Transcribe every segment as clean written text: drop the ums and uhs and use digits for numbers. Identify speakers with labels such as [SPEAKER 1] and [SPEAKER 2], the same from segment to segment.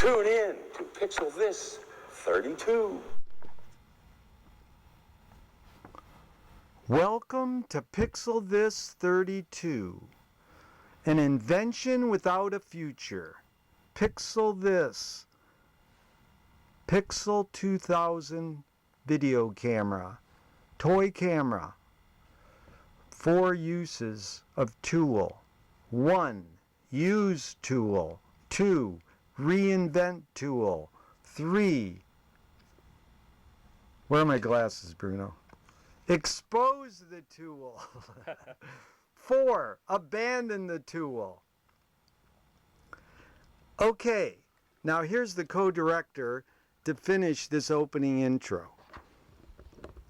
[SPEAKER 1] Tune in to Pixel This 32.
[SPEAKER 2] Welcome to Pixel This 32, an invention without a future. Pixel This, Pixel 2000 video camera, toy camera. 4 uses of tool. 1. Use tool. 2. Reinvent tool. 3. Where are my glasses, Bruno? Expose the tool. 4. Abandon the tool. Okay, now here's the co-director to finish this opening intro.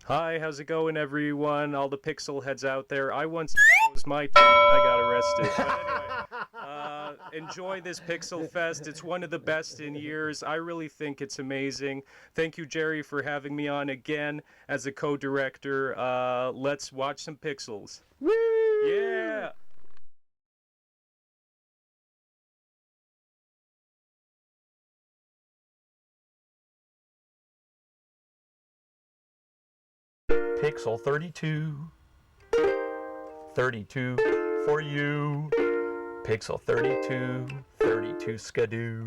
[SPEAKER 3] Hi, how's it going, everyone? All the pixel heads out there. I once exposed my I got arrested. But anyway, enjoy this Pixel Fest. It's one of the best in years. I really think it's amazing. Thank you, Gerry, for having me on again as a co-director. Let's watch some pixels.
[SPEAKER 2] Woo!
[SPEAKER 3] Yeah!
[SPEAKER 4] Pixel 32. 32 for you. Pixel 32. 32 Skidoo.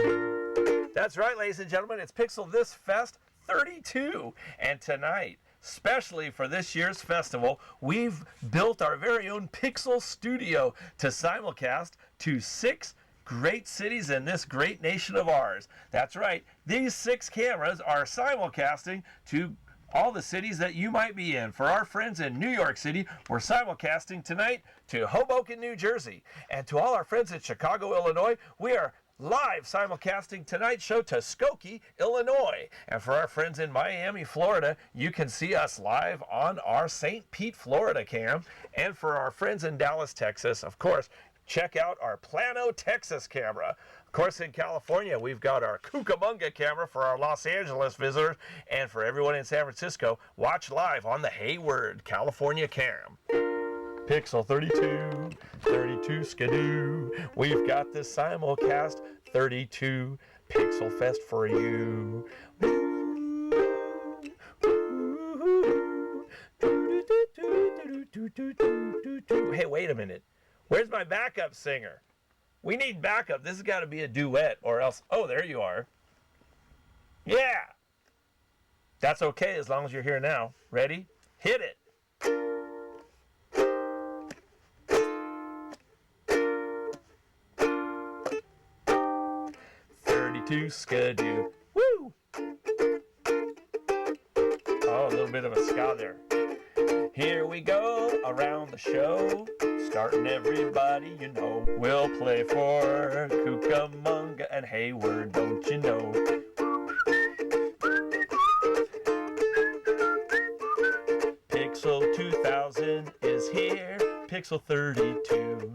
[SPEAKER 4] That's right, ladies and gentlemen. It's Pixel This Fest 32. And tonight, especially for this year's festival, we've built our very own Pixel studio to simulcast to 6 great cities in this great nation of ours. That's right. These 6 cameras are simulcasting to all the cities that you might be in. For our friends in New York City, we're simulcasting tonight to Hoboken, New Jersey. And to all our friends in Chicago, Illinois, we are live simulcasting tonight's show to Skokie, Illinois. And for our friends in Miami, Florida, you can see us live on our St. Pete, Florida cam. And for our friends in Dallas, Texas, of course, check out our Plano, Texas camera. Of course, in California, we've got our Cucamonga camera for our Los Angeles visitors. And for everyone in San Francisco, watch live on the Hayward, California cam. Pixel 32, 32 Skidoo. We've got this simulcast 32 Pixel Fest for you. Hey, wait a minute. Where's my backup singer? We need backup. This has got to be a duet or else... Oh, there you are. Yeah. That's okay as long as you're here now. Ready? Hit it. Skidoo. Woo! Oh, a little bit of a ska there. Here we go around the show, starting everybody you know. We'll play for Cucamonga and Hayward, don't you know? Pixel 2000 is here, Pixel 32.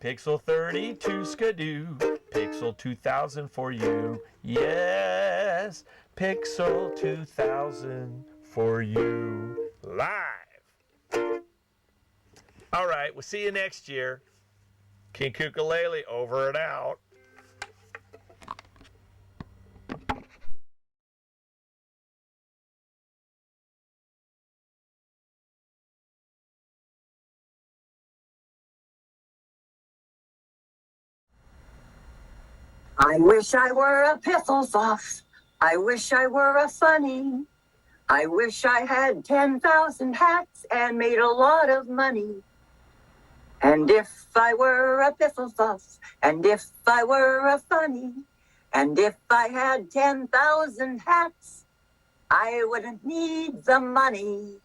[SPEAKER 4] Pixel 32 Skidoo, Pixel 2000 for you. Yes, Pixel 2000 for you. Live. All right, we'll see you next year. King Kukulele over and out.
[SPEAKER 5] I wish I were a piffle-foff. I wish I were a funny. I wish I had 10,000 hats and made a lot of money. And if I were a piffle-foff, and if I were a funny, and if I had 10,000 hats, I wouldn't need the money.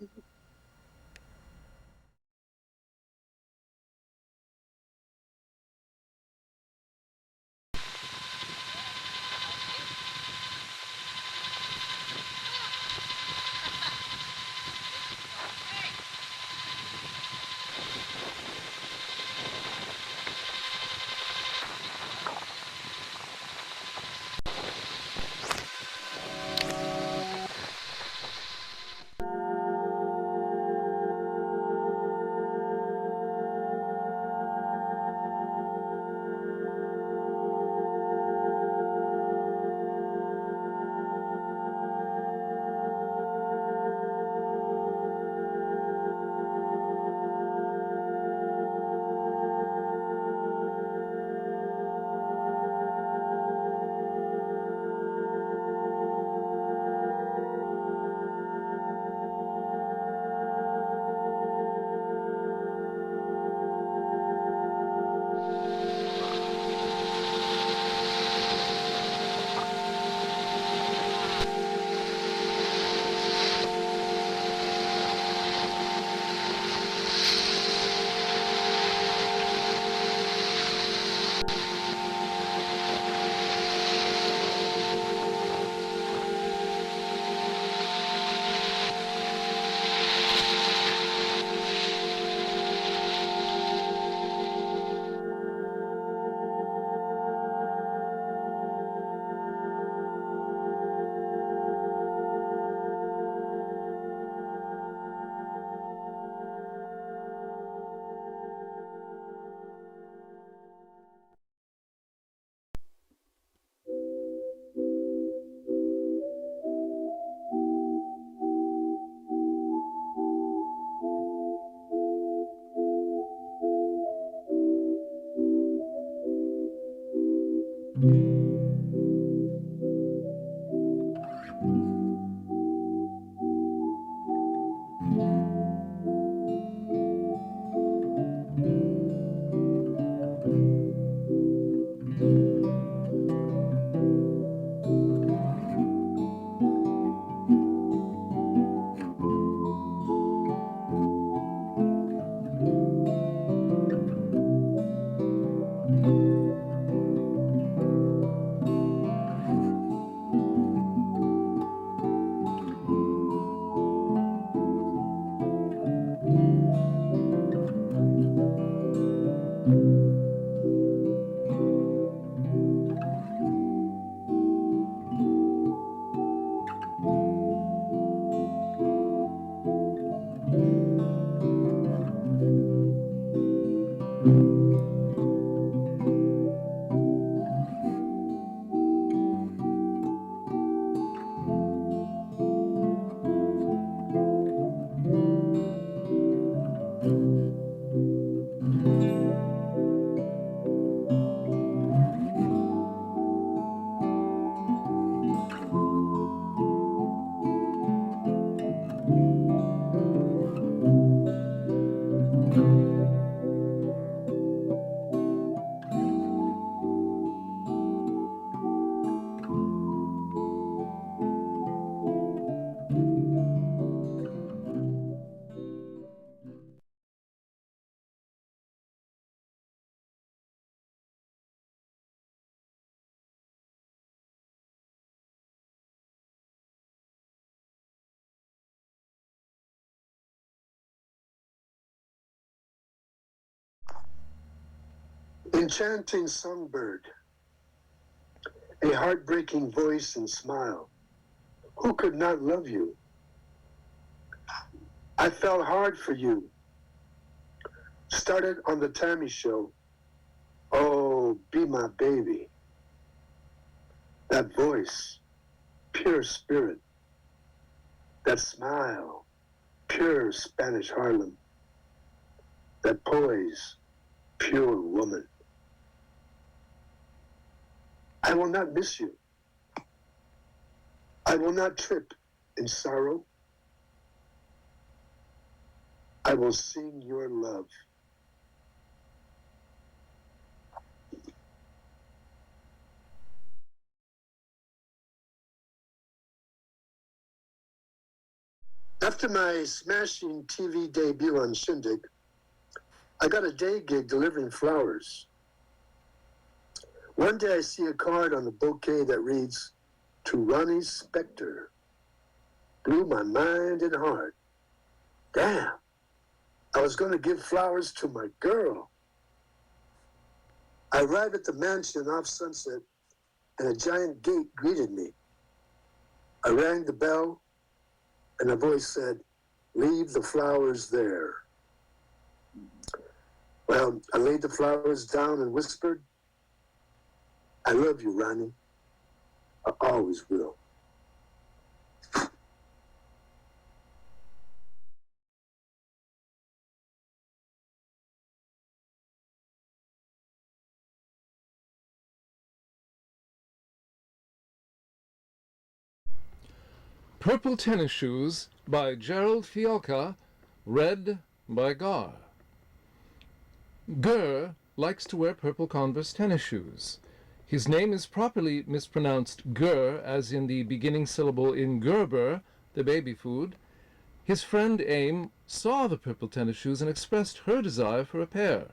[SPEAKER 6] Enchanting songbird, a heartbreaking voice and smile. Who could not love you? I fell hard for you. Started on the Tammy show. Oh, be my baby. That voice, pure spirit. That smile, pure Spanish Harlem. That poise, pure woman. I will not miss you. I will not trip in sorrow. I will sing your love. After my smashing TV debut on Shindig, I got a day gig delivering flowers. One day I see a card on the bouquet that reads, "To Ronnie Spector." Blew my mind and heart. Damn, I was going to give flowers to my girl. I arrived at the mansion off Sunset, and a giant gate greeted me. I rang the bell, and a voice said, "Leave the flowers there." Well, I laid the flowers down and whispered, "I love you, Ronnie. I always will."
[SPEAKER 7] Purple Tennis Shoes by Gerald Fialka, read by Gar. Gur likes to wear purple Converse tennis shoes. His name is properly mispronounced Gur, as in the beginning syllable in Gerber, the baby food. His friend Aim saw the purple tennis shoes and expressed her desire for a pair.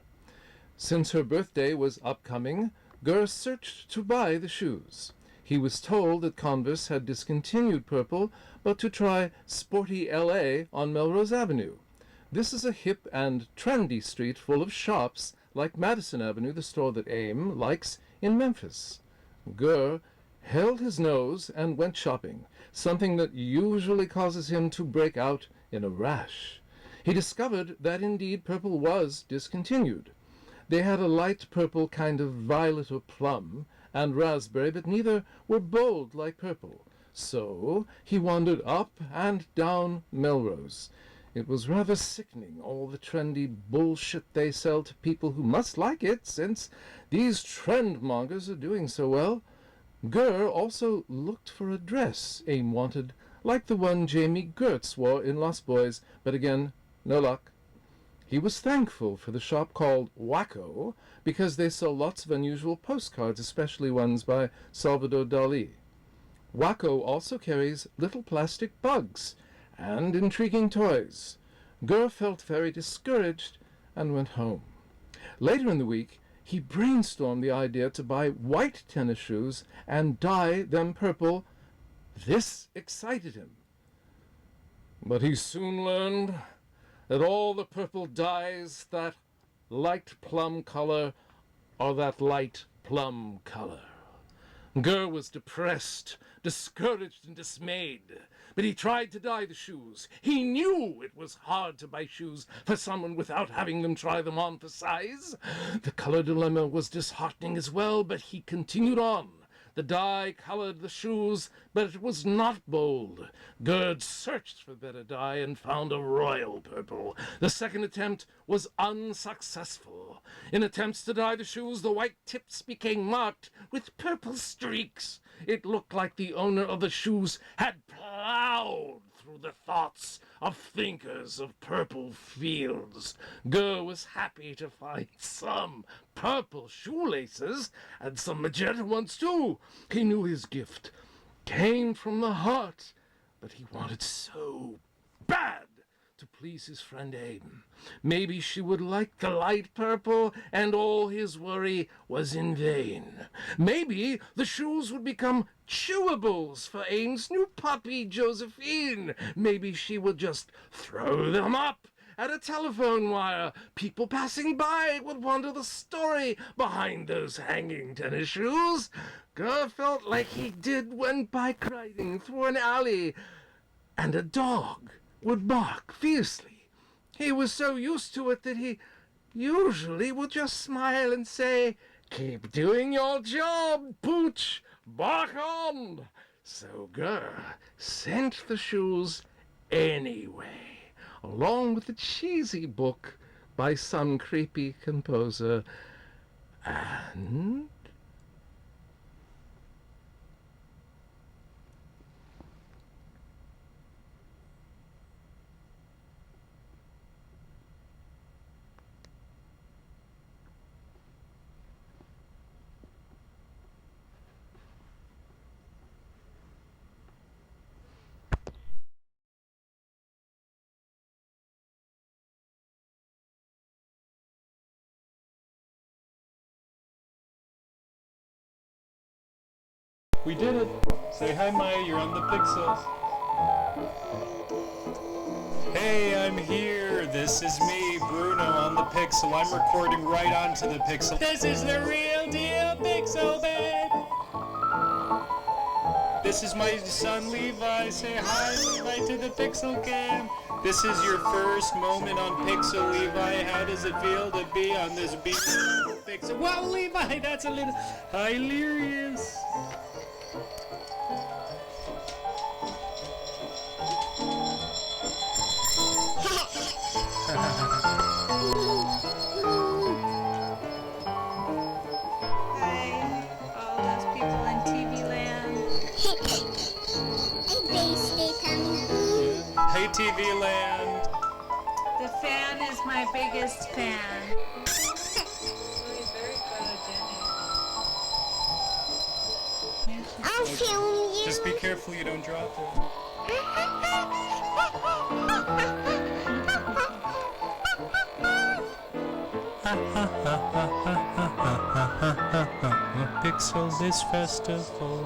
[SPEAKER 7] Since her birthday was upcoming, Gur searched to buy the shoes. He was told that Converse had discontinued purple, but to try Sporty LA on Melrose Avenue. This is a hip and trendy street full of shops like Madison Avenue, the store that Aim likes in Memphis. Gur held his nose and went shopping, something that usually causes him to break out in a rash. He discovered that indeed purple was discontinued. They had a light purple kind of violet or plum, and raspberry, but neither were bold like purple. So he wandered up and down Melrose. It was rather sickening, all the trendy bullshit they sell to people who must like it, since these trend mongers are doing so well. Gur also looked for a dress Aim wanted, like the one Jamie Gertz wore in Lost Boys, but again, no luck. He was thankful for the shop called Wacko, because they sell lots of unusual postcards, especially ones by Salvador Dali. Wacko also carries little plastic bugs and intriguing toys. Gur felt very discouraged and went home. Later in the week, he brainstormed the idea to buy white tennis shoes and dye them purple. This excited him. But he soon learned that all the purple dyes that light plum color are that light plum color. Gur was depressed, discouraged, and dismayed, but he tried to dye the shoes. He knew it was hard to buy shoes for someone without having them try them on for size. The color dilemma was disheartening as well, but he continued on. The dye colored the shoes, but it was not bold. Gerd searched for better dye and found a royal purple. The second attempt was unsuccessful. In attempts to dye the shoes, the white tips became marked with purple streaks. It looked like the owner of the shoes had plowed through the thoughts of thinkers of purple fields. Gur was happy to find some purple shoelaces, and some magenta ones too. He knew his gift came from the heart, but he wanted so bad to please his friend Aim. Maybe she would like the light purple, and all his worry was in vain. Maybe the shoes would become chewables for Aim's new puppy, Josephine. Maybe she would just throw them up at a telephone wire. People passing by would wonder the story behind those hanging tennis shoes. Gur felt like he did when bike riding through an alley, and a dog would bark fiercely. He was so used to it that he usually would just smile and say, "Keep doing your job, Pooch, bark on." So Gur sent the shoes anyway, along with a cheesy book by some creepy composer, and
[SPEAKER 3] We did it! Say hi, Maya, you're on the Pixels. Hey, I'm here! This is me, Bruno, on the Pixel. I'm recording right onto the Pixel. This is the real deal Pixel, babe! This is my son, Levi. Say hi, Levi, to the Pixel cam. This is your first moment on Pixel, Levi. How does it feel to be on this Pixel? Wow, Levi, that's a little hilarious.
[SPEAKER 8] Hi, all those people in TV land.
[SPEAKER 3] Hey, TV land.
[SPEAKER 8] The fan is my biggest fan. Oh, he's very good, Denny.
[SPEAKER 9] I'll film you.
[SPEAKER 3] Just be careful you don't drop it. Pixel this festival.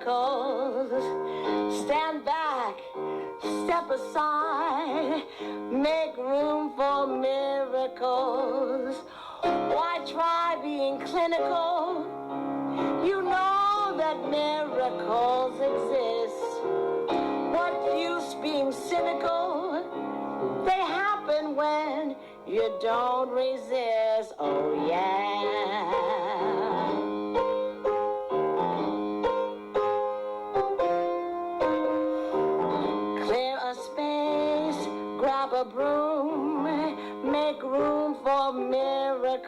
[SPEAKER 5] miracles. Stand back, step aside, make room for miracles. Why try being clinical? You know that miracles exist. What use being cynical? They happen when you don't resist. Oh yeah. Clear a space, grab a broom, make room for miracles.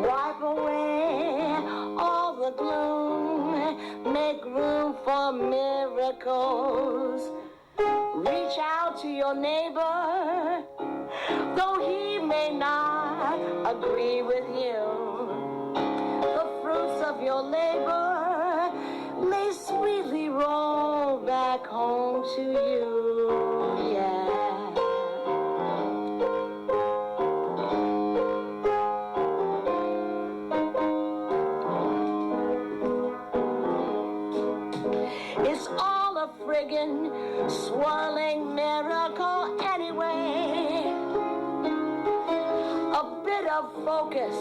[SPEAKER 5] Wipe away all the gloom, make room for miracles. Reach out to your neighbor, though he may not agree with you. The fruits of your labor may sweetly roll back home to you, yeah. It's all a friggin' swirling miracle anyway. A bit of focus,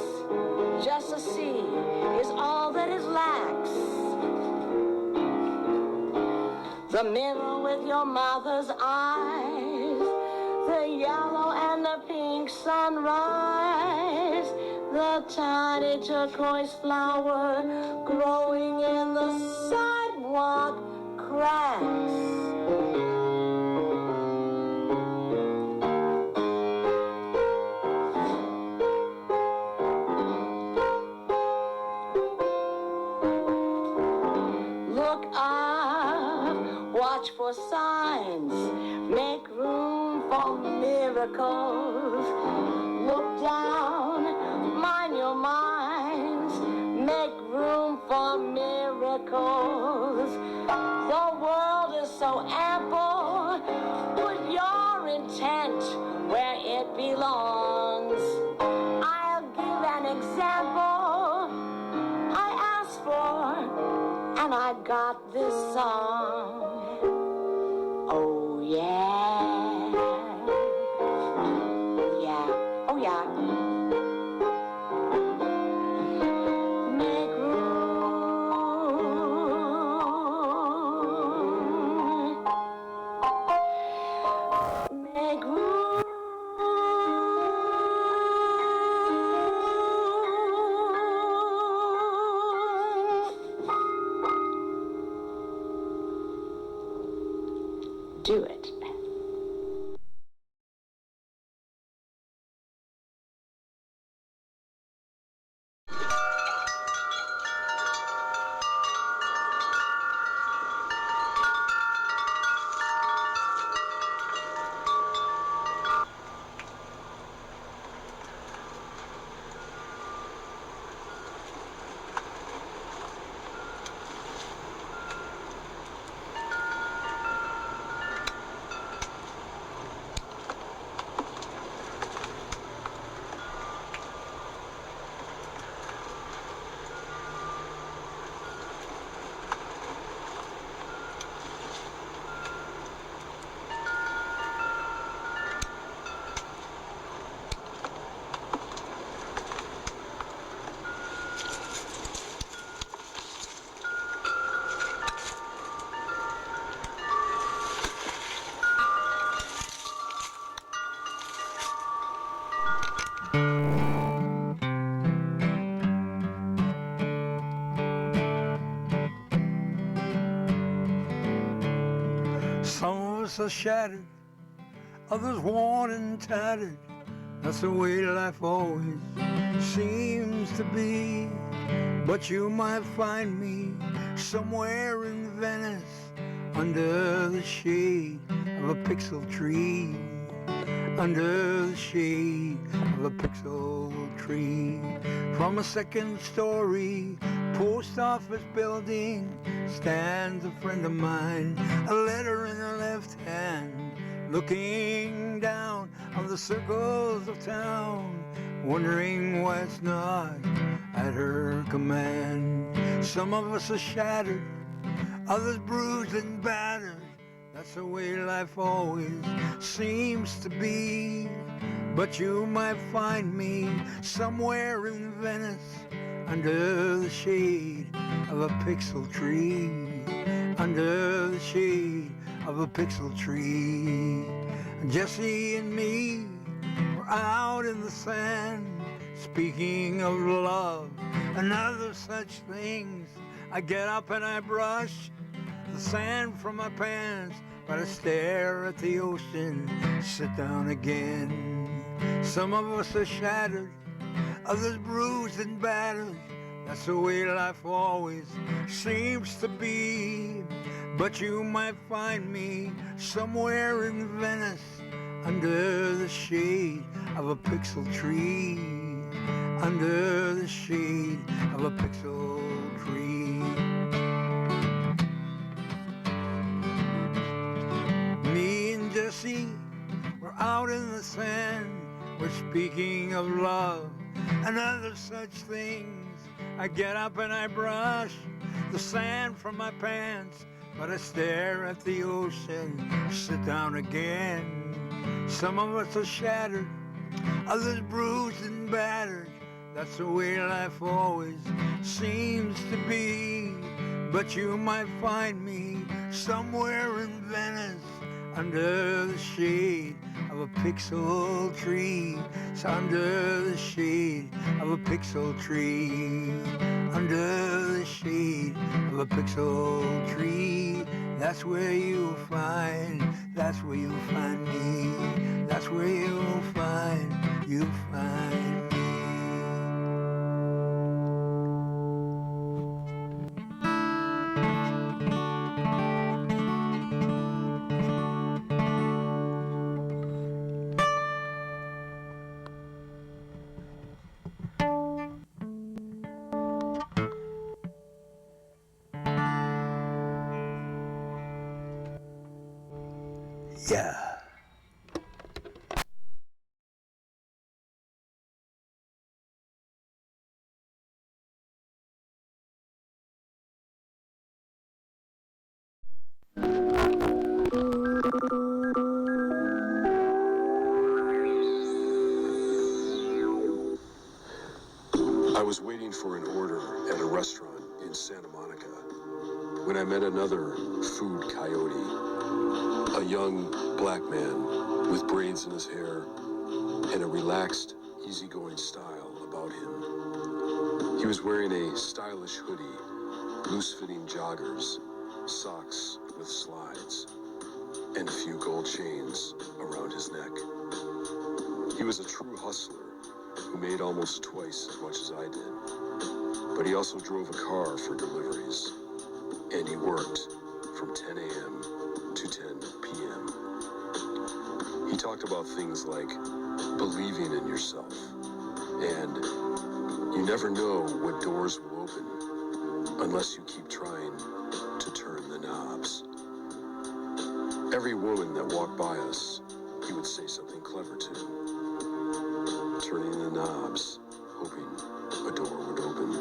[SPEAKER 5] just to see, is all that it lacks. The mirror with your mother's eyes, the yellow and the pink sunrise, the tiny turquoise flower growing in the sidewalk cracks. Look up, watch for signs, make room for miracles. Look down, mind your minds, make room for miracles. The world is so ample, put your intent where it belongs. I'll give an example. I asked for, and I got this song. Oh yeah, yeah, oh yeah. Make room, make room. Do it.
[SPEAKER 6] Some of us are shattered, others worn and tattered. That's the way life always seems to be. But you might find me somewhere in Venice, under the shade of a pixel tree. Under the shade of a pixel tree. From a second story post office building stands a friend of mine, a letter in her left hand, looking down on the circles of town, wondering why it's not at her command.
[SPEAKER 9] Some of us are shattered, others bruised and battered. That's the way life always seems to be. But you might find me somewhere in Venice, under the shade of a pixel tree. Under the shade of a pixel tree. Jesse and me were out in the sand, speaking of love and other such things. I get up and I brush the sand from my pants, but I stare at the ocean, sit down again. Some of us are shattered, others bruised and battered. That's the way life always seems to be. But you might find me somewhere in Venice, under the shade of a pixel tree. Under the shade of a pixel tree. Me and Jesse were out in the sand. We're speaking of love and other such things. I get up and I brush the sand from my pants, but I stare at the ocean, sit down again. Some of us are shattered, others bruised and battered. That's the way life always seems to be. But you might find me somewhere in Venice, under the shade of a pixel tree. It's under the shade of a pixel tree. Under the shade of a pixel tree. That's where you'll find me. That's where you'll find me. Yeah.
[SPEAKER 10] I was waiting for an order at a restaurant in Santa Monica when I met another food coyote, a young black man with braids in his hair and a relaxed, easygoing style about him. He was wearing a stylish hoodie, loose-fitting joggers, socks with slides, and a few gold chains around his neck. He was a true hustler who made almost twice as much as I did. But he also drove a car for deliveries, and he worked from 10 a.m. to 10 p.m. He talked about things like believing in yourself, and you never know what doors will open unless you keep trying to turn the knobs. Every woman that walked by us, he would say something clever to. Turning the knobs, hoping a door would open.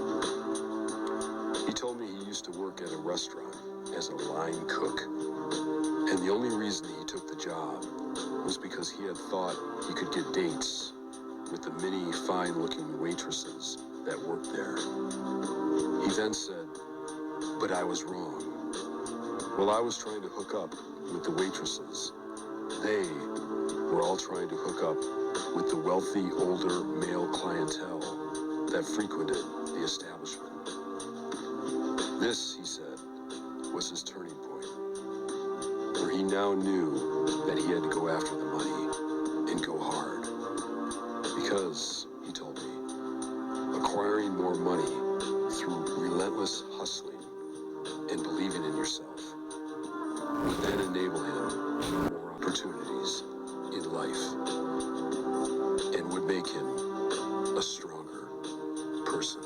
[SPEAKER 10] He told me he used to work at a restaurant as a line cook, and the only reason he took the job was because he had thought he could get dates with the many fine-looking waitresses that worked there. He then said, "But I was wrong. While I was trying to hook up with the waitresses, they were all trying to hook up with the wealthy, older male clientele that frequented the establishment." This, he said, was his turning point, where he now knew that he had to go after the money and go hard. Because, he told me, acquiring more money through relentless hustling and believing in yourself would then enable him more opportunities in life and would make him a stronger person.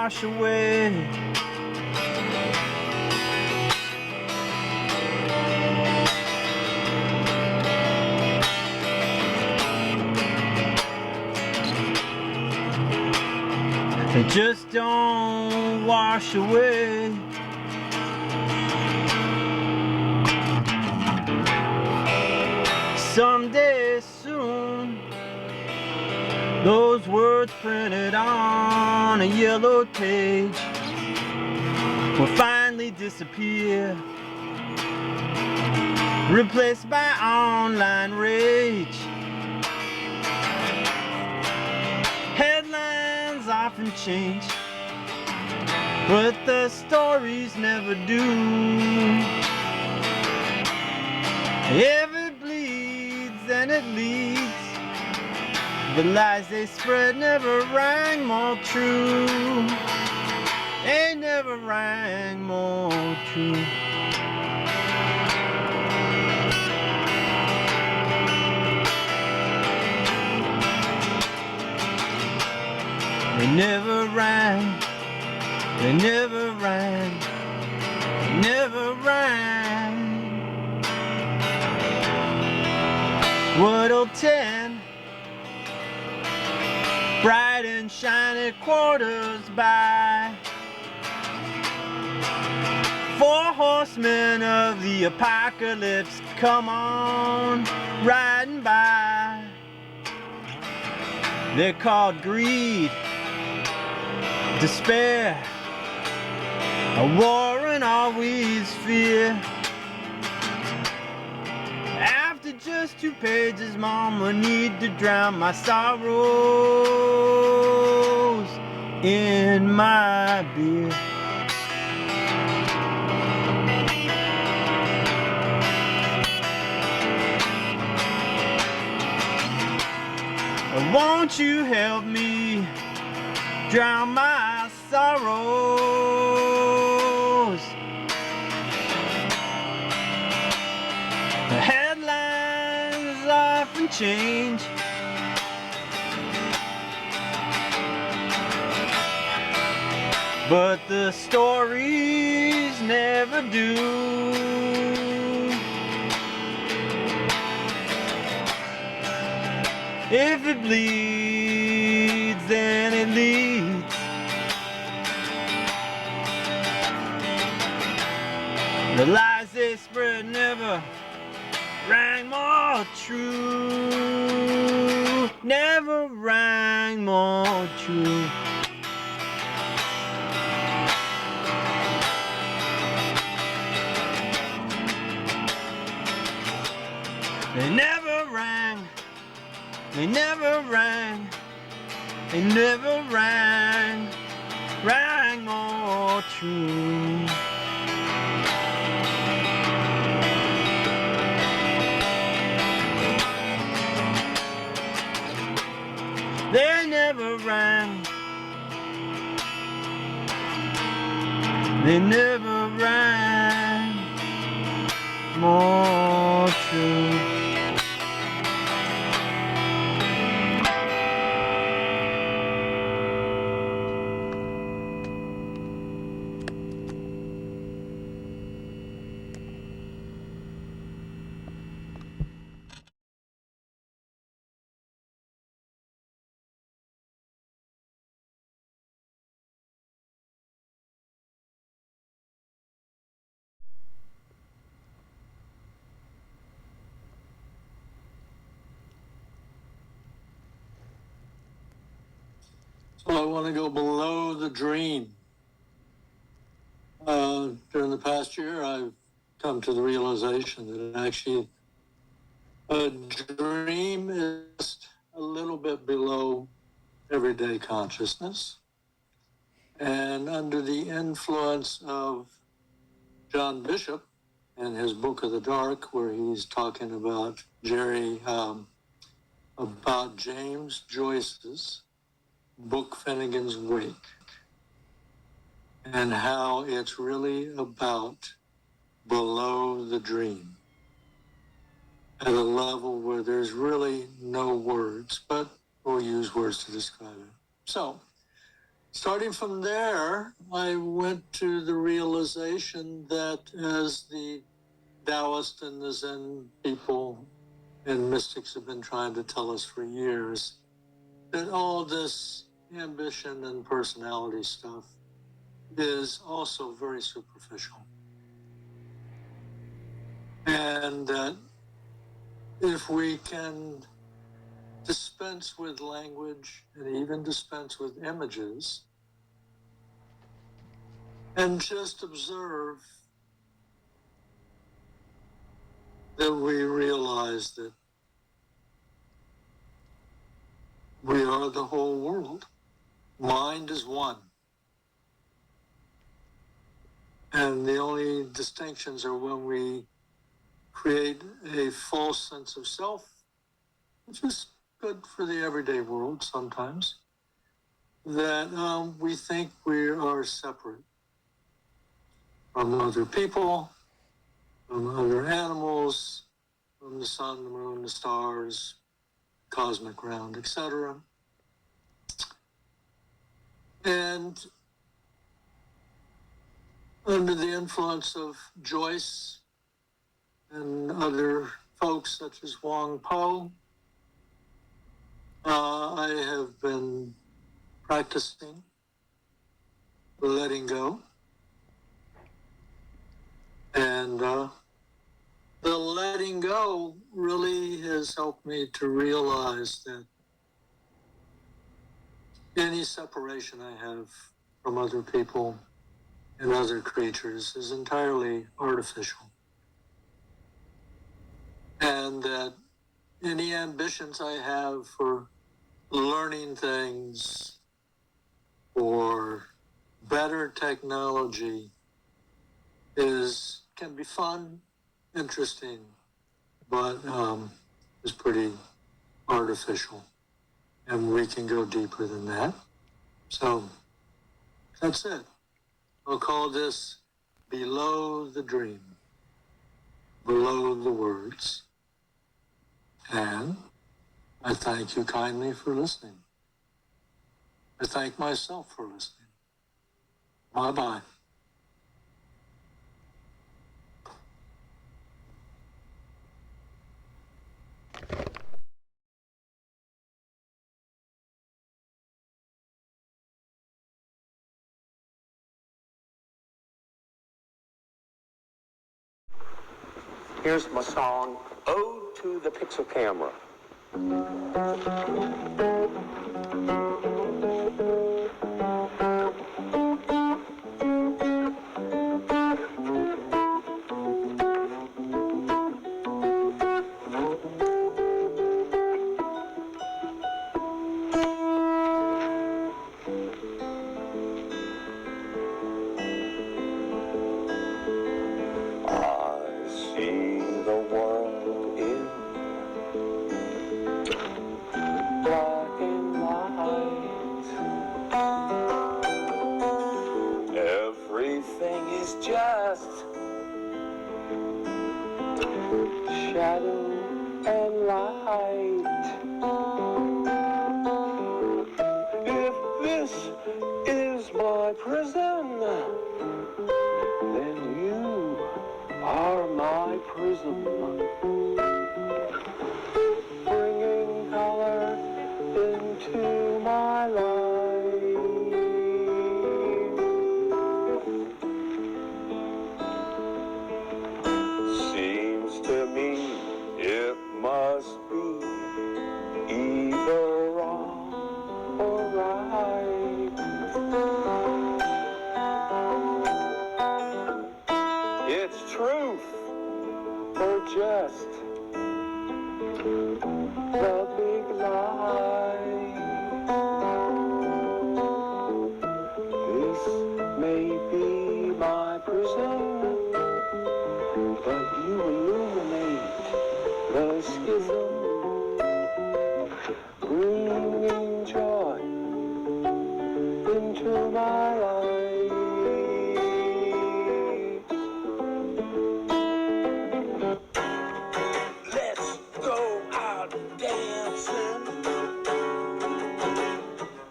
[SPEAKER 11] wash away. They just don't wash away. Someday soon, those words printed on a yellow page will finally disappear, replaced by online rage. Headlines often change, but the stories never do. If it bleeds, then it leads. The lies they spread never rang more true. They never rang more true. They never rang. They never rang. They never rang. What'll 10 bright and shiny quarters by? 4 horsemen of the apocalypse come on riding by. They're called greed, despair, a war and always fear. After just 2 pages, Mama, need to drown my sorrows in my beer. Won't you help me drown my sorrows? The headlines often change, but the stories never do. If it bleeds, then it leads. The lies they spread never rang more true. Never rang more true. They never rang. They never rang, they never rang more true. They never rang, they never rang more true.
[SPEAKER 12] So I want to go below the dream. During the past year, I've come to the realization that actually a dream is a little bit below everyday consciousness. And under the influence of John Bishop and his Book of the Dark, where he's talking about Gerry, about James Joyce's book Finnegan's Wake, and how it's really about below the dream at a level where there's really no words, but we'll use words to describe it. So Starting from there, I went to the realization that as the Taoist and the Zen people and mystics have been trying to tell us for years, that all this ambition and personality stuff is also very superficial. And that if we can dispense with language and even dispense with images and just observe, that we realize that we are the whole world. Mind is one. And the only distinctions are when we create a false sense of self, which is good for the everyday world sometimes, that we think we are separate from other people, from other animals, from the sun, the moon, the stars, cosmic ground, etc. And under the influence of Joyce and other folks such as Wang Po, I have been practicing letting go. And the letting go really has helped me to realize that any separation I have from other people and other creatures is entirely artificial. And that any ambitions I have for learning things or better technology can be fun, interesting, but is pretty artificial. And we can go deeper than that. So that's it. I'll call this Below the Dream, Below the Words. And I thank you kindly for listening. I thank myself for listening. Bye-bye.
[SPEAKER 1] Here's my song, Ode to the Pixel Camera.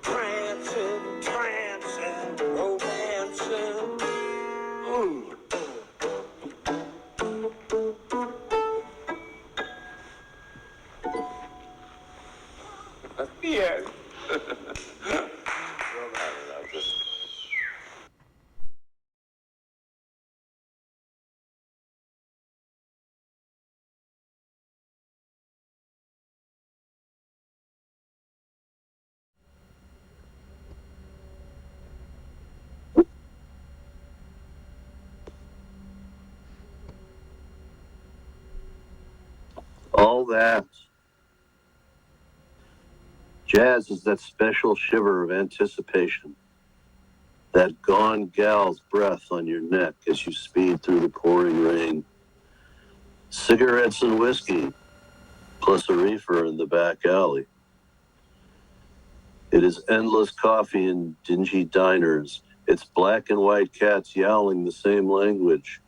[SPEAKER 13] Prancing, that. Jazz is that special shiver of anticipation, that gone gal's breath on your neck as you speed through the pouring rain. Cigarettes and whiskey, plus a reefer in the back alley. It is endless coffee in dingy diners. It's black and white cats yowling the same language.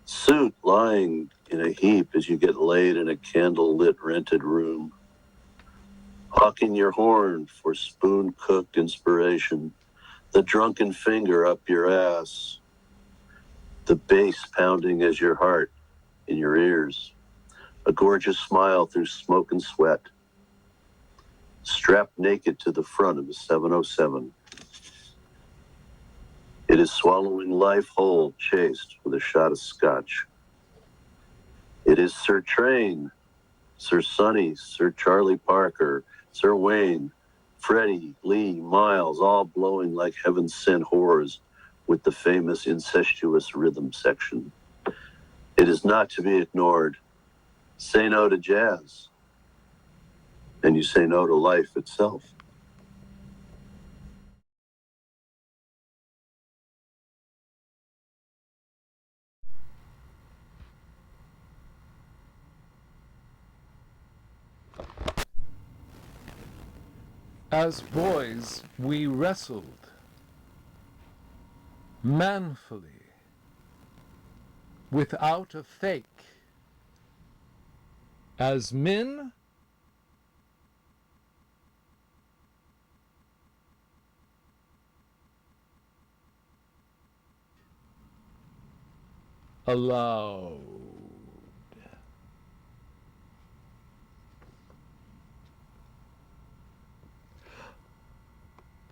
[SPEAKER 13] Suit lying in a heap as you get laid in a candle-lit rented room. Hawking your horn for spoon-cooked inspiration. The drunken finger up your ass. The bass pounding as your heart in your ears. A gorgeous smile through smoke and sweat. Strapped naked to the front of a 707. It is swallowing life whole, chased with a shot of scotch. It is Sir Train, Sir Sonny, Sir Charlie Parker, Sir Wayne, Freddie, Lee, Miles, all blowing like heaven-sent whores with the famous incestuous rhythm section. It is not to be ignored. Say no to jazz, and you say no to life itself.
[SPEAKER 7] As boys, we wrestled manfully, without a fake. As men, allowed.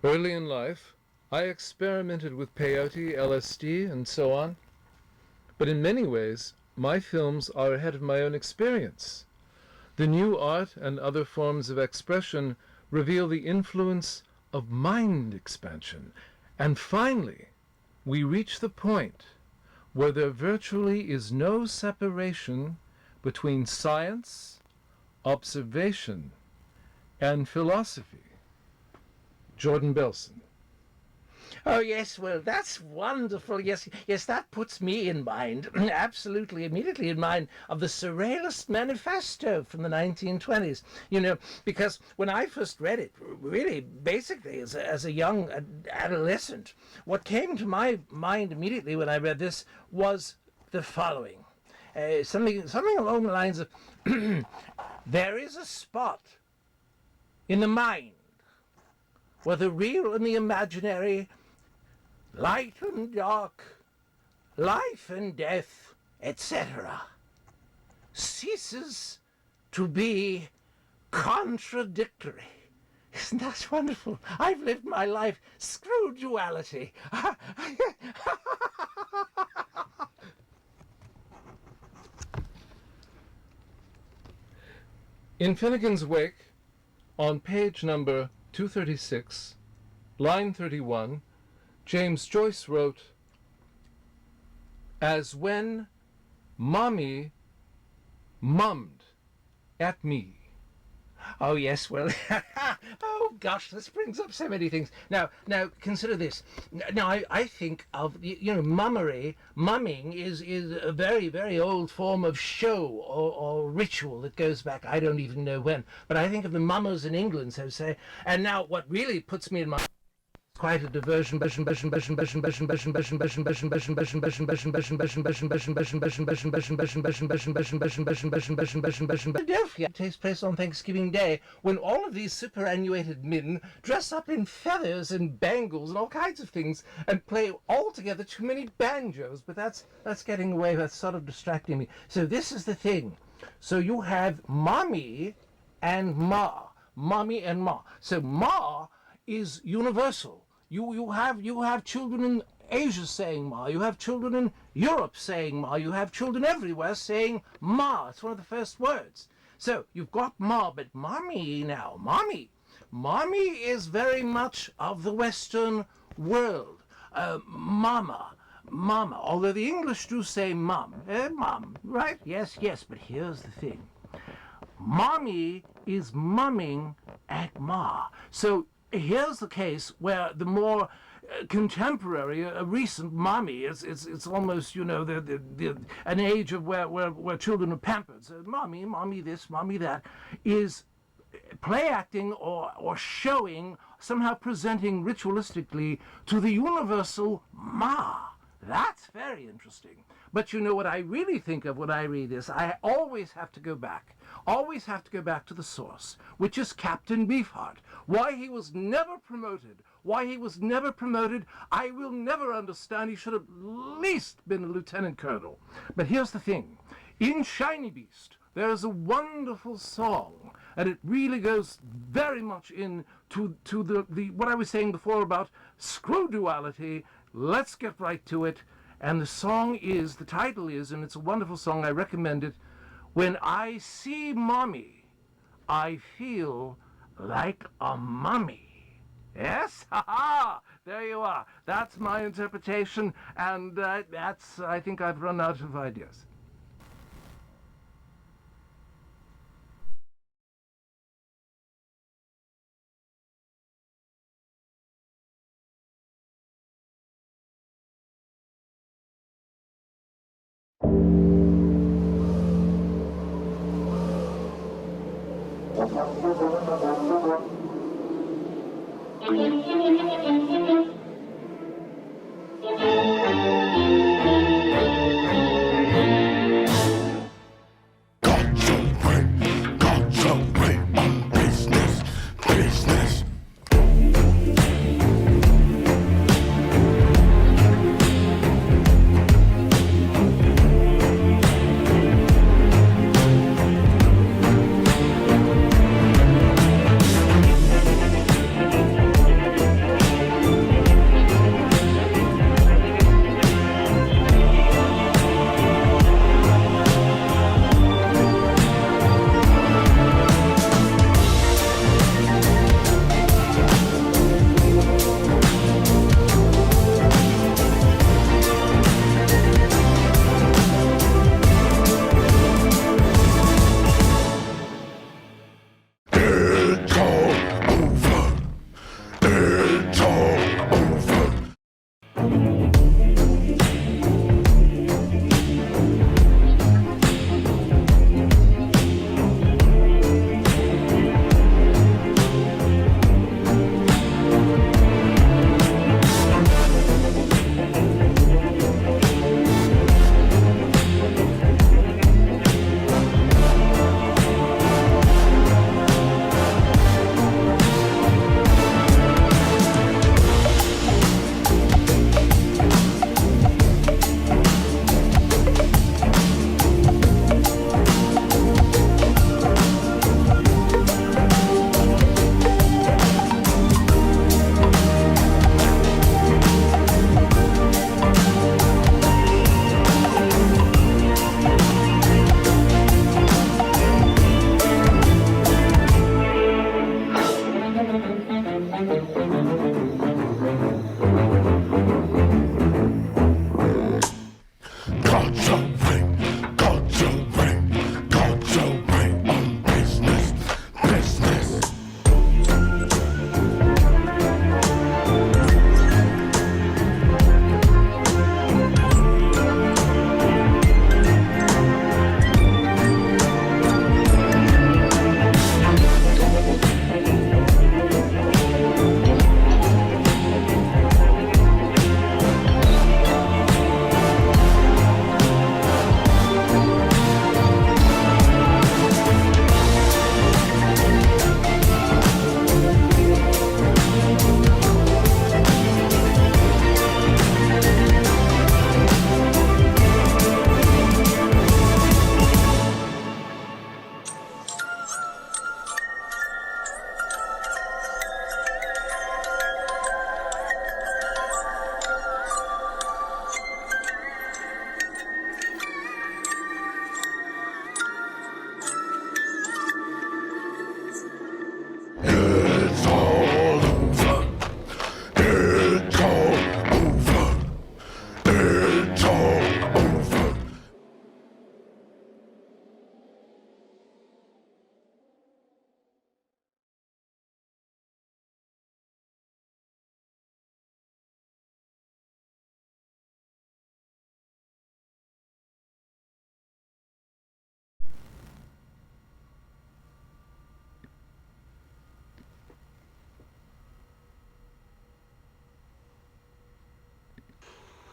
[SPEAKER 7] Early in life, I experimented with peyote, LSD, and so on. But in many ways, my films are ahead of my own experience. The new art and other forms of expression reveal the influence of mind expansion. And finally, we reach the point where there virtually is no separation between science, observation, and philosophy. Jordan Belson.
[SPEAKER 14] Oh, yes, well, that's wonderful. Yes, that puts me in mind, absolutely, immediately in mind, of the Surrealist Manifesto from the 1920s. You know, because when I first read it, really, basically, as a young adolescent, what came to my mind immediately when I read this was the following. Something along the lines of, there is a spot in the mind where the real and the imaginary, light and dark, life and death, etc., ceases to be contradictory. Isn't that wonderful? I've lived my life, screw duality.
[SPEAKER 7] In Finnegan's Wake, on page number 236, line 31, James Joyce wrote, "As when Mommy mummed at me."
[SPEAKER 14] Oh, yes, well, oh, gosh, this brings up so many things. Now, consider this. Now, I think of, mumming is a very, very old form of show or ritual that goes back, I don't even know when. But I think of the mummers in England, so to say. And now, what really puts me in my... quite a diversion. Philadelphia takes place on Thanksgiving Day, when all of these superannuated men dress up in feathers and bangles and all kinds of things and play altogether too many banjos. But that's getting away. That's sort of distracting me. So this is the thing. So you have mommy and ma, mommy and ma. So ma is universal. You have children in Asia saying ma, you have children in Europe saying ma, you have children everywhere saying ma. It's one of the first words. So you've got ma, but mommy now, mommy is very much of the Western world. Mama, although the English do say mum, right? Yes, but here's the thing. mommy is mumming at ma. So here's the case where the more contemporary, recent mommy, it's almost, you know, an age of where children are pampered. So mommy this, mommy that, is play acting or showing, somehow presenting ritualistically to the universal ma. That's very interesting. But you know what I really think of when I read this? I always have to go back to the source, which is Captain Beefheart. Why he was never promoted, I will never understand. He should have at least been a lieutenant colonel. But here's the thing. In Shiny Beast, there is a wonderful song, and it really goes very much into the what I was saying before about screw duality. Let's get right to it. And the title is, and it's a wonderful song, I recommend it, When I See Mommy, I Feel Like a Mummy. Yes? Ha-ha! There you are. That's my interpretation, and I think I've run out of ideas.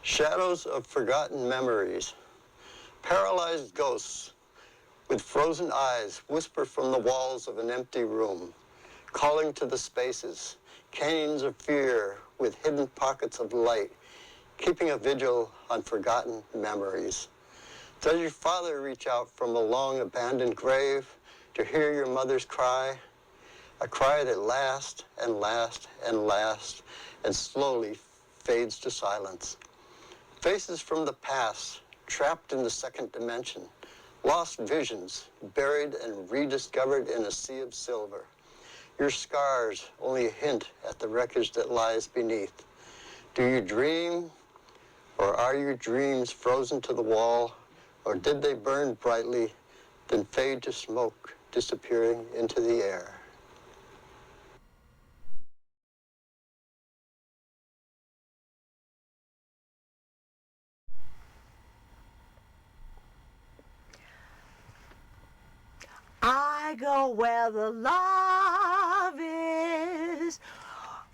[SPEAKER 15] Shadows of forgotten memories. Paralyzed ghosts with frozen eyes whisper from the walls of an empty room, calling to the spaces, canyons of fear with hidden pockets of light, keeping a vigil on forgotten memories. Does your father reach out from a long abandoned grave to hear your mother's cry? A cry that lasts and lasts and lasts and slowly fades to silence. Faces from the past, trapped in the second dimension. Lost visions, buried and rediscovered in a sea of silver. Your scars only a hint at the wreckage that lies beneath. Do you dream, or are your dreams frozen to the wall, or did they burn brightly, then fade to smoke, disappearing into the air?
[SPEAKER 16] I go where the love is,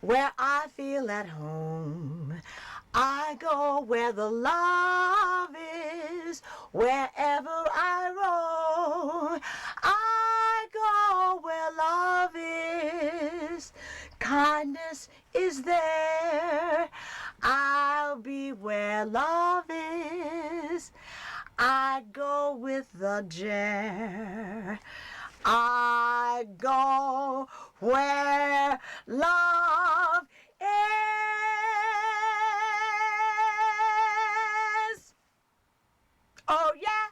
[SPEAKER 16] where I feel at home. I go where the love is, wherever I roam. I go where love is, kindness is there. I'll be where love is. I go with the jar. I go where love is. Oh, yeah.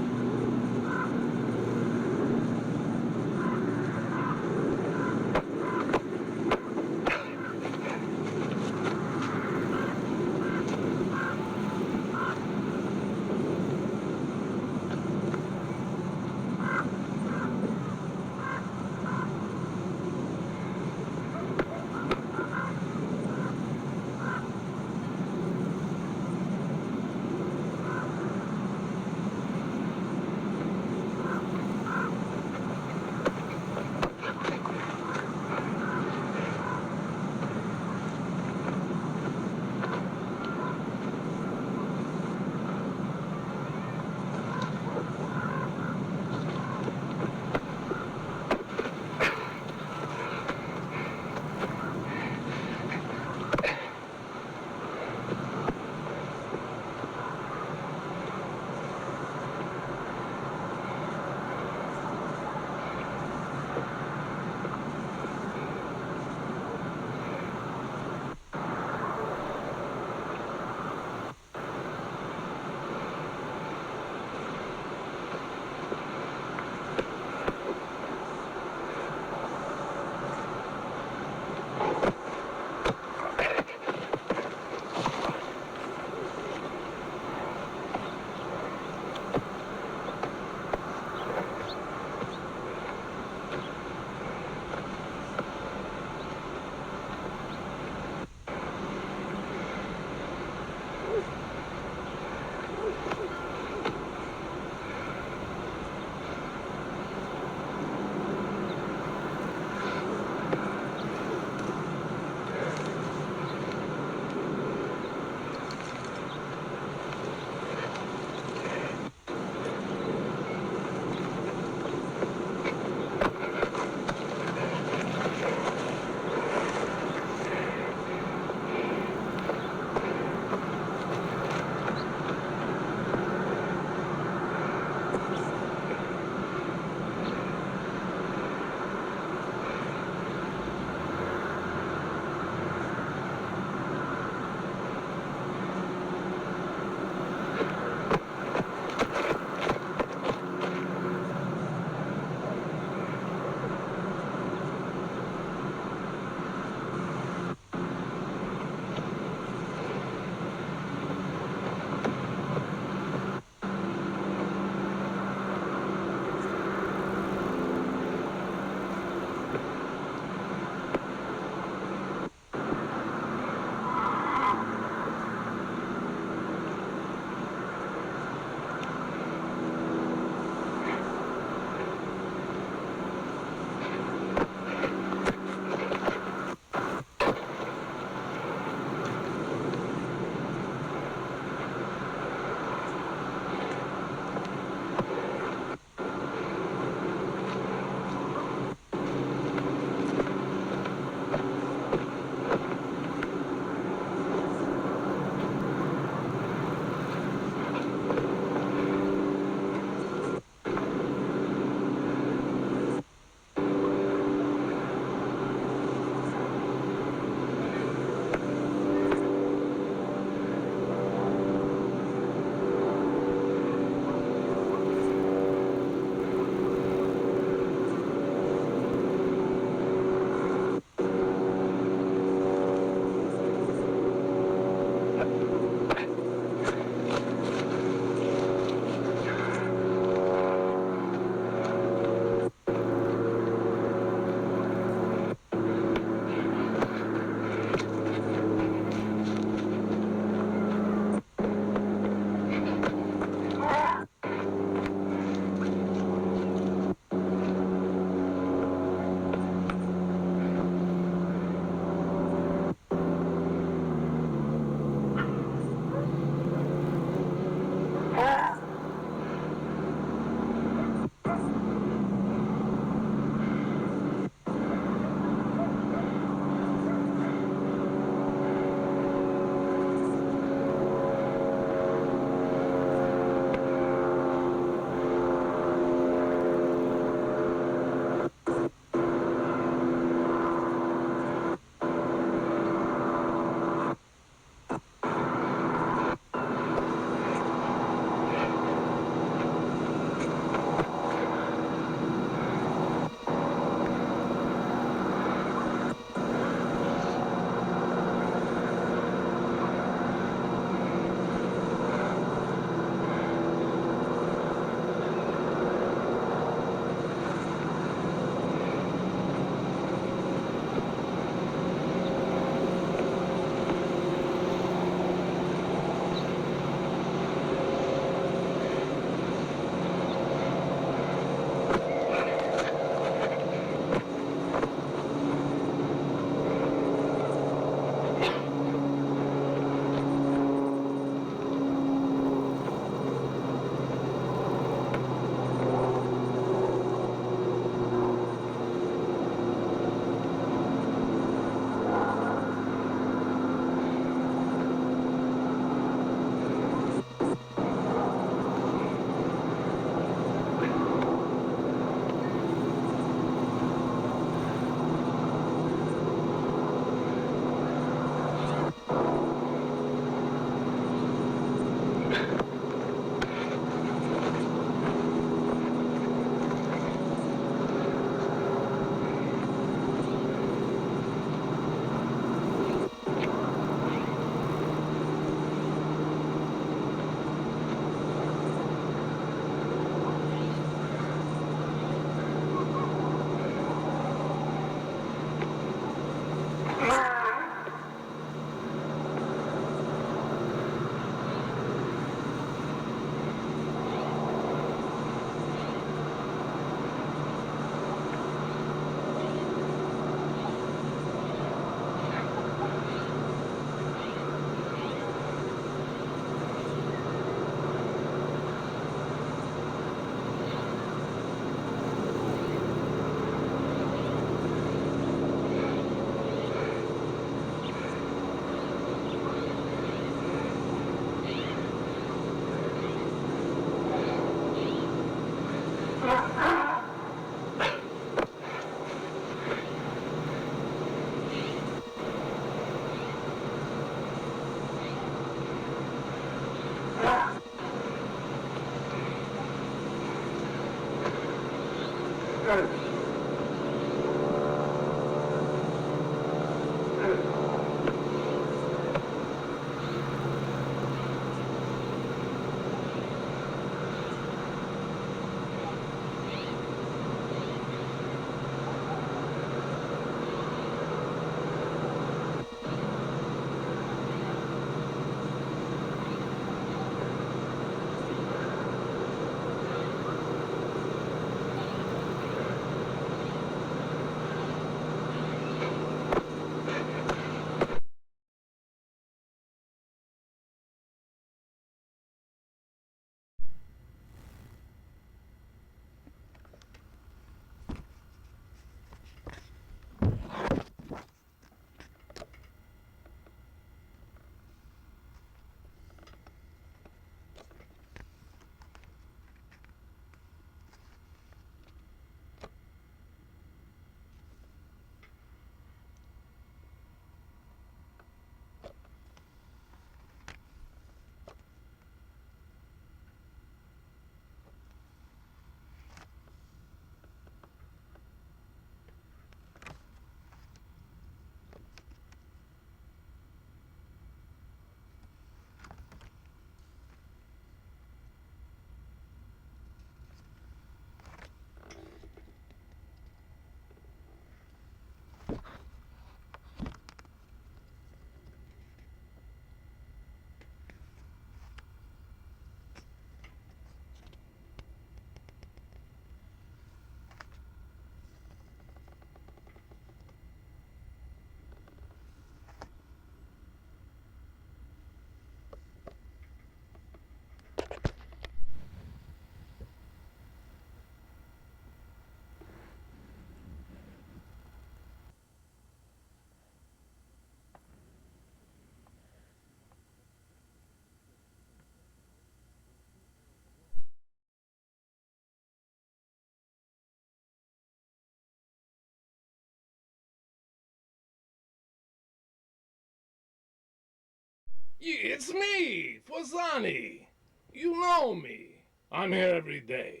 [SPEAKER 7] It's me, Fozani. You know me. I'm here every day.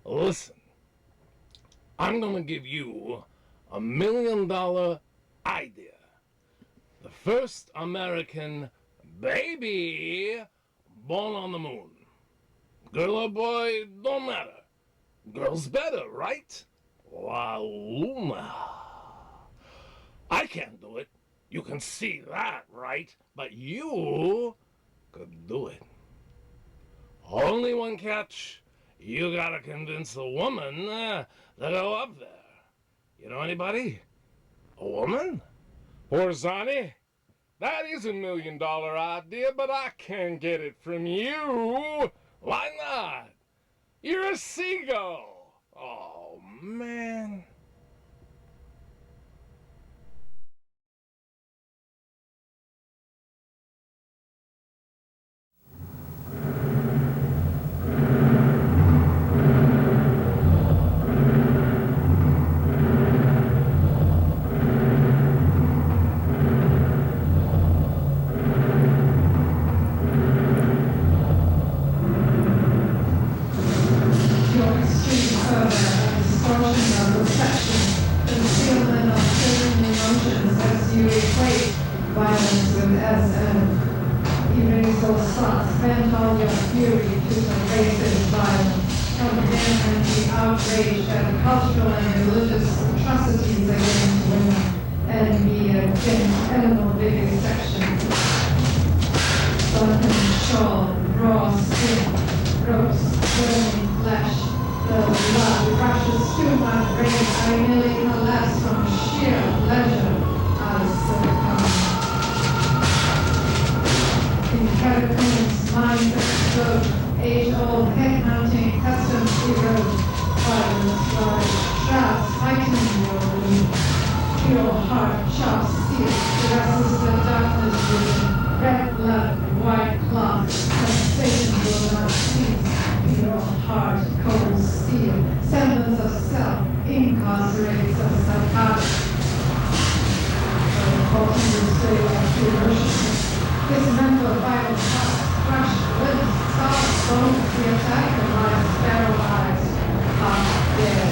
[SPEAKER 7] Listen, I'm gonna give you $1 million idea. The first American baby born on the moon. Girl or boy, don't matter. Girl's better, right? La Luna. I can't do it. You can see that, right? But you could do it. Only one catch. You gotta convince a woman to go up there. You know anybody? A woman? Forzani? That is $1 million idea, but I can't get it from you. Why not? You're a seagull. Oh, man.
[SPEAKER 17] Violence with SM. Even those thoughts, vent all your fury to some racist violence. Condemn the outrage at cultural and religious atrocities against women and be against animal vivisection. Sun and shawl, raw skin, gross, burning flesh. The blood rushes to my brain. I nearly collapse from sheer pleasure. I succumb. In catacombs, minds explode, age-old head-mounting customs erode, violence large, shrouds fighting your wound, pure heart chops steel, caresses the darkness with red blood, white cloth, sensation will not cease, pure heart, cold steel, semblance of self, incarcerates a psychotic. The ultimate state of ferociousness. This mental violence crushed limbs, soft bones, the attacker lies paralyzed, half dead.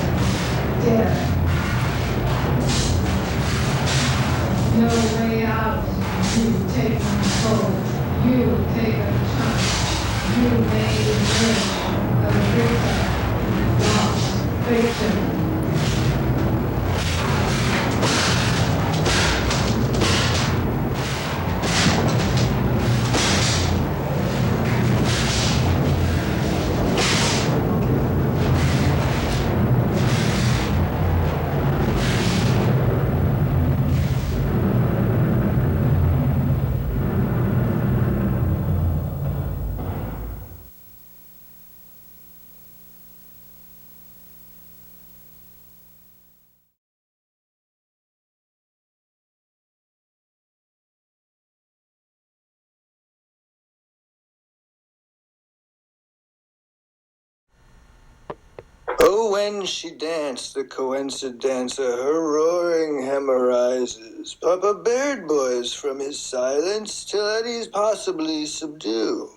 [SPEAKER 18] Oh, when she danced, the coincidence of her roaring hemorrhizes. Papa Baird boys from his silence till Eddie's possibly subdue.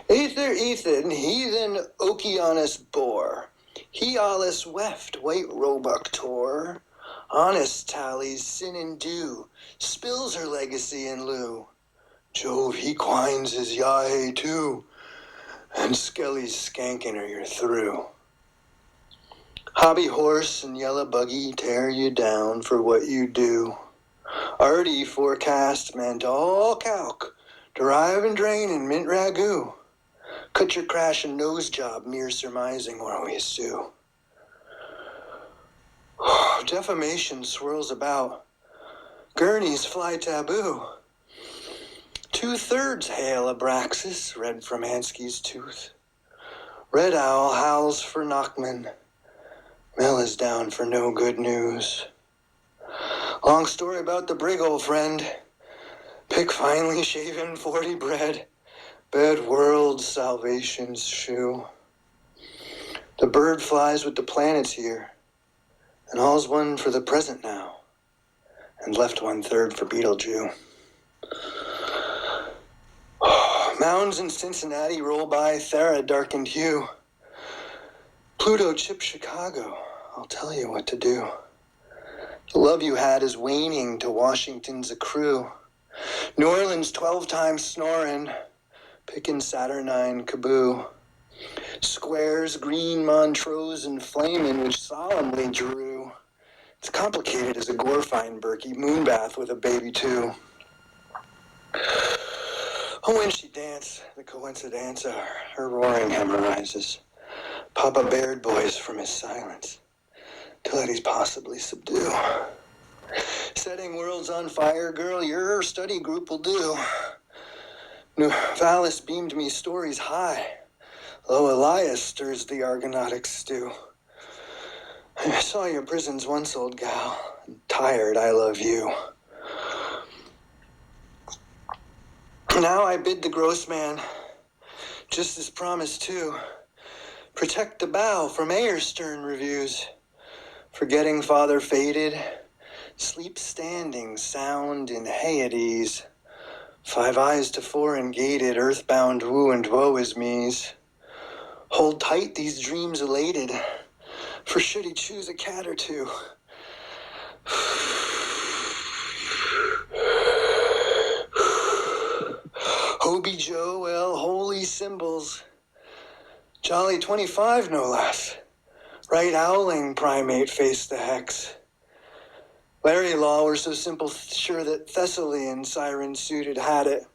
[SPEAKER 18] Aether Ethan, heathen Okeanos bore. He alles weft, white roebuck tore. Honest tallies sin and dew, spills her legacy in lieu. Jove, he quines his yahe too, and Skelly's skanking her you're through. Hobby horse and yellow buggy tear you down for what you do. Artie forecast meant all calc, derive and drain and mint ragu. Cut your crash and nose job, mere surmising or we sue. Defamation swirls about. Gurney's fly taboo. 2/3 hail Abraxas, red from Hansky's tooth. Red owl howls for Knockman. Mel is down for no good news. Long story about the brig, old friend. Pick finely shaven 40 bread. Bed world salvation's shoe. The bird flies with the planets here. And all's one for the present now. And left 1/3 for Beetlejuice. Mounds in Cincinnati roll by Thera darkened hue. Pluto chipped Chicago. I'll tell you what to do. The love you had is waning to Washington's accrue. New Orleans 12 times snoring. Picking Saturnine Kaboo. Squares, green Montrose and flamin' which solemnly drew. It's complicated as a Gorfine Berkey moonbath with a baby too. Oh, when she danced, the coincidence of her roaring hemorrhizes. Papa Baird boys from his silence, to let he's possibly subdue. Setting worlds on fire, girl, your study group will do. New Valis beamed me stories high. Lo Elias stirs the Argonautic stew. I saw your prisons once, old gal. I'm tired, I love you. Now I bid the gross man, just as promised too, protect the bow from air stern reviews. Forgetting father faded, sleep standing, sound in Hyades. 5 eyes to 4 gated, earthbound woo and woe is me's. Hold tight these dreams elated, for should he choose a cat or two. Hobie Joe, well, holy symbols. Jolly 25, no less. Right owling primate faced the hex. Larry Law were so simple, sure that Thessalian siren suited had it.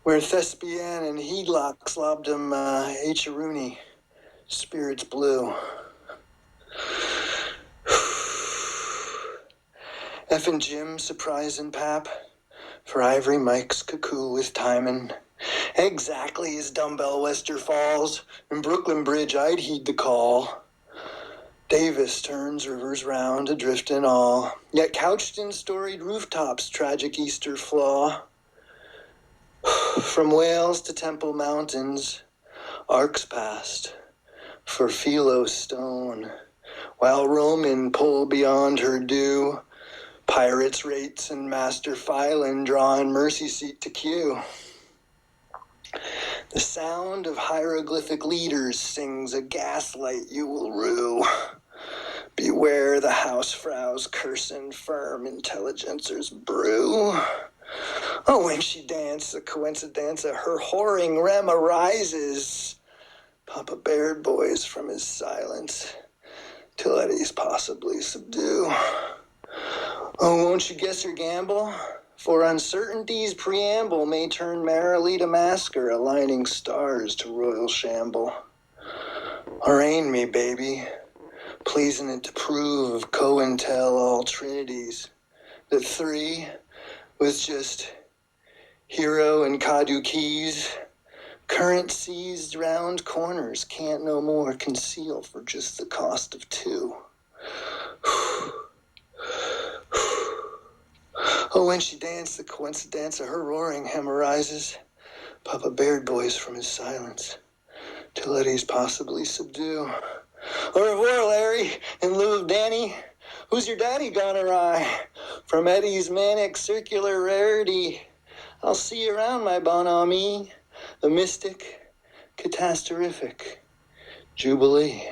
[SPEAKER 18] Where Thespian and Heedlock slobbed him H-Rooney, spirits blue. F and Jim, surprise and pap. For Ivory Mike's cuckoo with timing. Exactly as Dumbbell Wester Falls. In Brooklyn Bridge, I'd heed the call. Davis turns rivers round, adrift in all. Yet couched in storied rooftops, tragic Easter flaw. From Wales to Temple Mountains, arcs passed. For Philo stone. While Roman pull beyond her due. Pirates, rates, and master filing drawing mercy seat to queue. The sound of hieroglyphic leaders sings a gaslight you will rue. Beware the housefrow's cursing firm intelligencers brew. Oh, when she danced, the coincidence of her whoring rem arises. Papa Baird boys from his silence, till at ease possibly subdue. Oh, won't you guess your gamble? For uncertainty's preamble may turn merrily to masker, aligning stars to royal shamble. Arraign me, baby, pleasing it to prove of co-intel all trinities. That 3 with just hero and Kadu keys. Current seized round corners can't no more conceal for just the cost of 2. Oh, when she danced, the coincidence of her roaring hemorrhizes. Papa Baird boys from his silence, till at ease possibly subdue. Au revoir, Larry, in lieu of Danny. Who's your daddy gone awry? From Eddie's manic circular rarity. I'll see you around, my bonhomie. The mystic, catastrophic jubilee.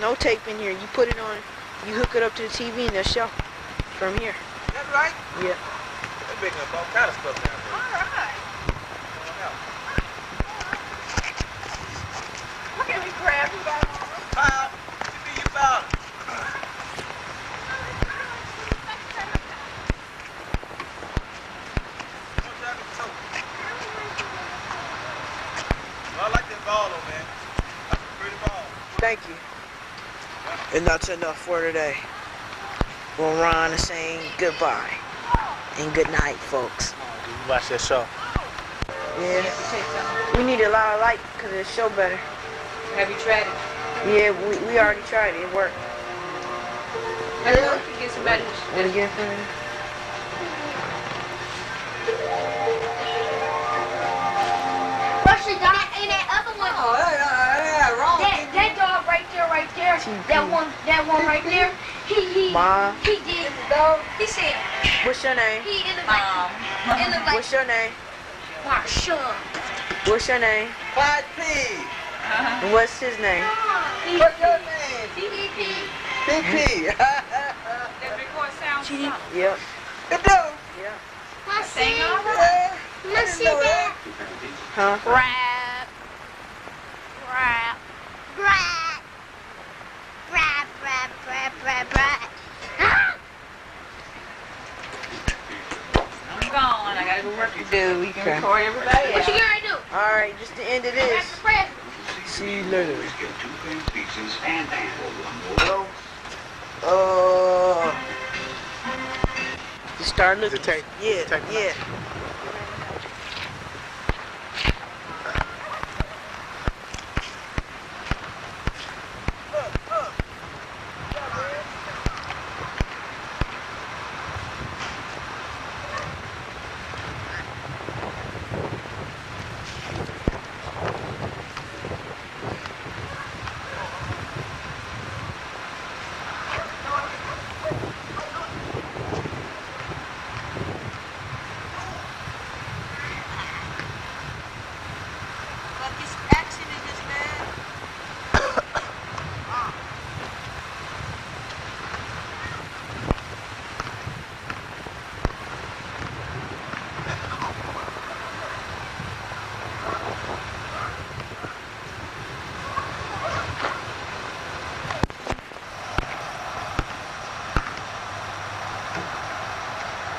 [SPEAKER 19] no tape in here. You put it on, you hook it up to the TV and they'll show from here.
[SPEAKER 4] That's right.
[SPEAKER 19] Yeah.
[SPEAKER 4] They're making up all kind of stuff down there.
[SPEAKER 16] All right. Look at me grab you by the arm.
[SPEAKER 4] Pop, what do you about? I like that ball though, man. That's a pretty ball.
[SPEAKER 19] Thank you. And that's enough for today. We'll run and saying goodbye and good night, folks.
[SPEAKER 4] You watch that show.
[SPEAKER 19] Yeah. We need a lot of light because it'll show better.
[SPEAKER 16] Have you tried it?
[SPEAKER 19] Yeah, we already tried it. It worked.
[SPEAKER 16] Let's look and get some better.
[SPEAKER 19] Want to get it?
[SPEAKER 20] Russian dog and that other one.
[SPEAKER 16] Oh, yeah, wrong.
[SPEAKER 20] That dog right there. That one right there. He
[SPEAKER 19] Ma.
[SPEAKER 20] He did. Dog. He said.
[SPEAKER 19] What's your name?
[SPEAKER 20] He in the like. In the like.
[SPEAKER 19] What's your name?
[SPEAKER 20] Marsha.
[SPEAKER 19] What's your name?
[SPEAKER 4] Clyde P.
[SPEAKER 19] And what's his name?
[SPEAKER 4] What's your name?
[SPEAKER 20] PPP.
[SPEAKER 4] PP.
[SPEAKER 16] That big boy sounds
[SPEAKER 19] Yep.
[SPEAKER 4] It do.
[SPEAKER 19] Yep.
[SPEAKER 20] I
[SPEAKER 16] sing
[SPEAKER 20] see.
[SPEAKER 16] all right.
[SPEAKER 20] I see that.
[SPEAKER 19] Huh?
[SPEAKER 20] Rap. Rap. Rap. Rap. Rap. Rap. Rap. Rap.
[SPEAKER 16] I'm gone. I gotta go work to do. You can record everybody.
[SPEAKER 20] What you gonna do?
[SPEAKER 19] All right, just the end of this. See you later. You start looking. Yeah.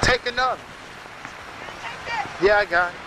[SPEAKER 21] Take another. Yeah, I got it.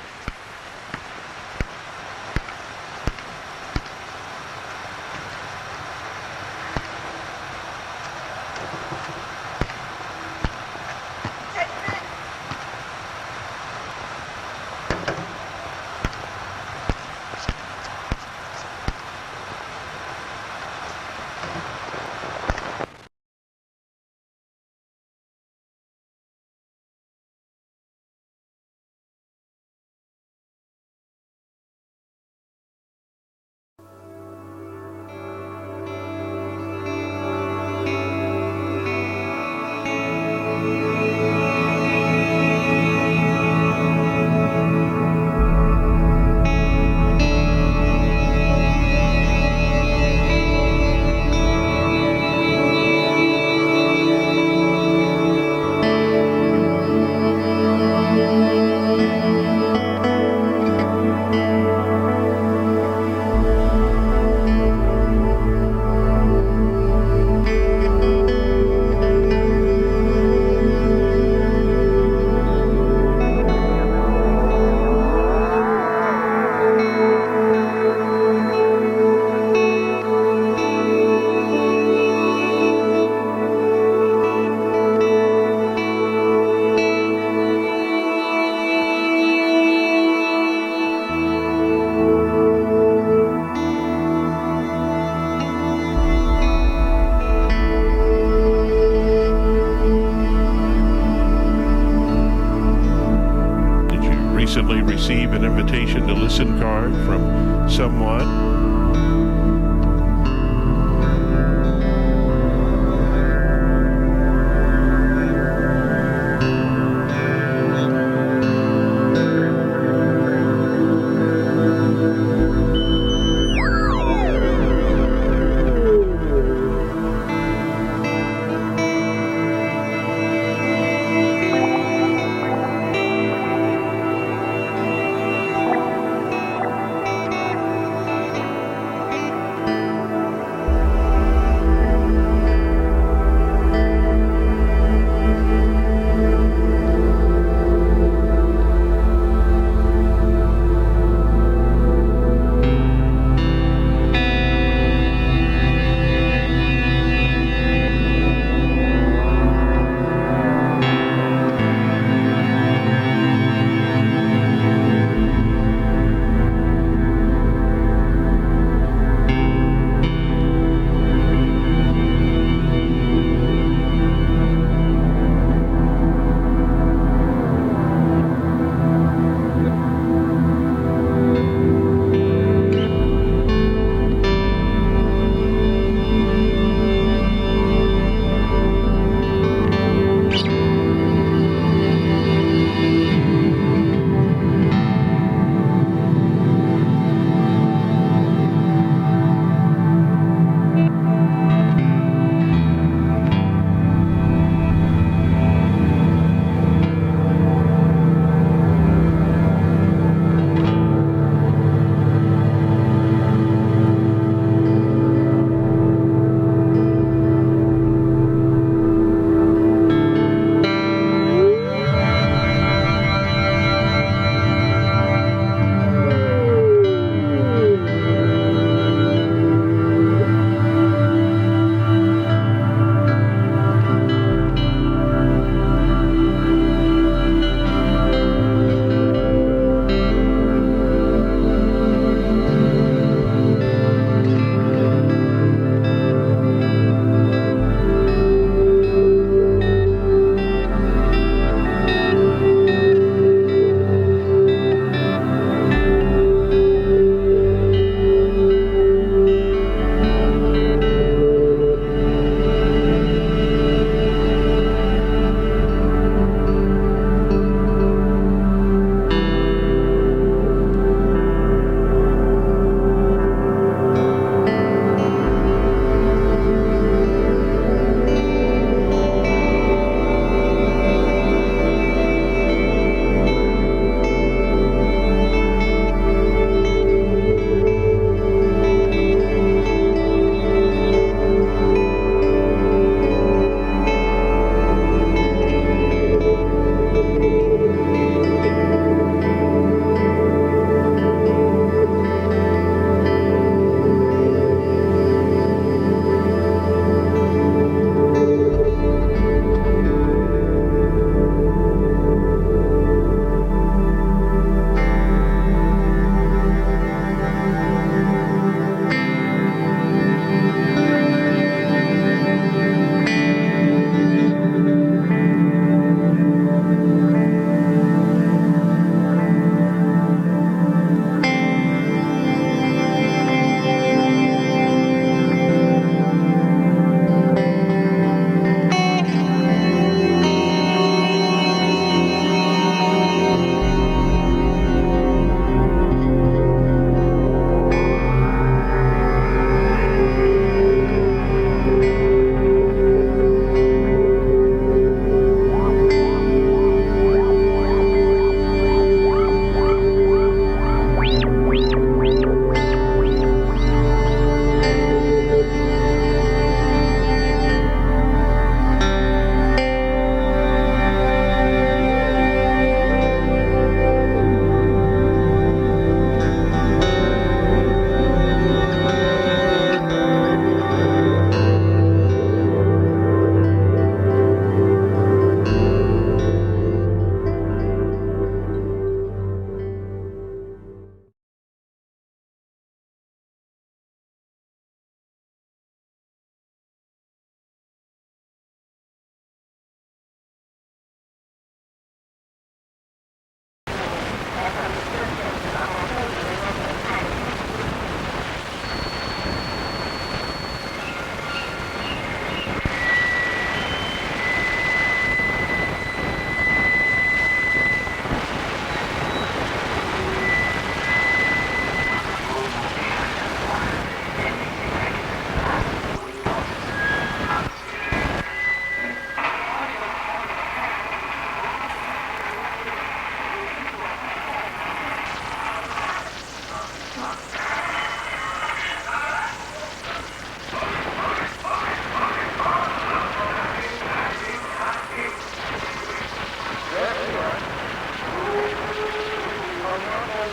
[SPEAKER 22] Recently receive an invitation to listen card from someone.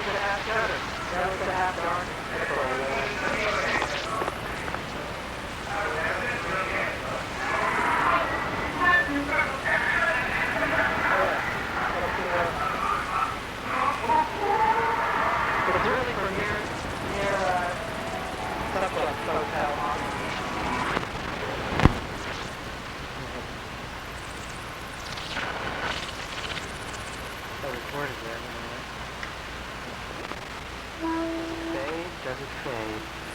[SPEAKER 2] and a half German. Yellows and a half dark. It's really from here near Hotel. Recorded there. Fade, does it fade?